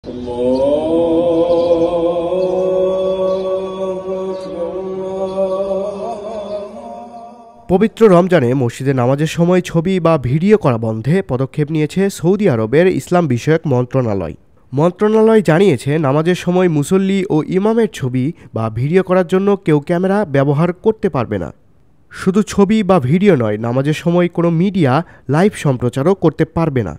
পবিত্র রমজানে মসজিদে নামাজের সময় ছবি বা ভিডিও করা বন্ধে পদক্ষেপ নিয়েছে সৌদি আরবের ইসলাম বিষয়ক মন্ত্রণালয়। মন্ত্রণালয় জানিয়েছে, নামাজের সময় মুসল্লি ও ইমামের ছবি বা ভিডিও করার জন্য কেউ ক্যামেরা ব্যবহার করতে পারবে না। শুধু ছবি বা ভিডিও নয়, নামাজের সময় কোনো মিডিয়া লাইভ সম্প্রচারও করতে পারবে না।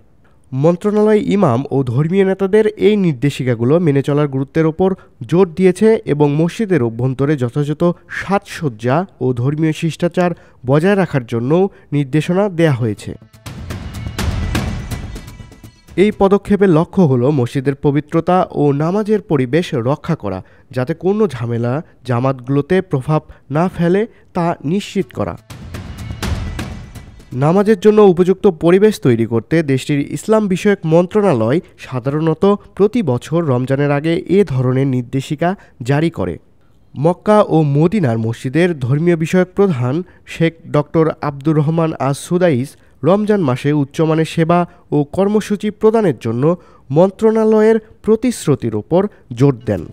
মন্ত্রণালয় ইমাম ও ধর্মীয় নেতাদের এই নির্দেশিকাগুলো মেনে চলার গুরুত্বের ওপর জোর দিয়েছে এবং মসজিদের অভ্যন্তরে যথাযথ সাজসজ্জা ও ধর্মীয় শিষ্টাচার বজায় রাখার জন্যও নির্দেশনা দেয়া হয়েছে। এই পদক্ষেপের লক্ষ্য হলো মসজিদের পবিত্রতা ও নামাজের পরিবেশ রক্ষা করা, যাতে কোনো ঝামেলা জামাতগুলোতে প্রভাব না ফেলে তা নিশ্চিত করা। নামাজের জন্য উপযুক্ত পরিবেশ তৈরি করতে দেশটির ইসলাম বিষয়ক মন্ত্রণালয় সাধারণত প্রতি বছর রমজানের আগে এ ধরনের নির্দেশিকা জারি করে। মক্কা ও মদিনার মসজিদের ধর্মীয় বিষয়ক প্রধান শেখ ডক্টর আব্দুর রহমান আস সুদাইস রমজান মাসে উচ্চমানের সেবা ও কর্মসূচি প্রদানের জন্য মন্ত্রণালয়ের প্রতিশ্রুতির ওপর জোর দেন।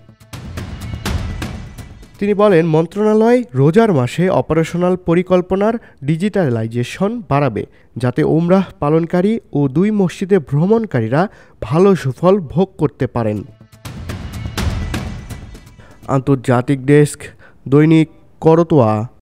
তিনি বলেন, মন্ত্রণালয় রোজার মাসে অপারেশনাল পরিকল্পনার ডিজিটালাইজেশন বাড়াবে, যাতে উমরাহ পালনকারী ও দুই মসজিদে ভ্রমণকারীরা ভালো সুফল ভোগ করতে পারেন। আন্তর্জাতিক ডেস্ক, দৈনিক করতোয়া।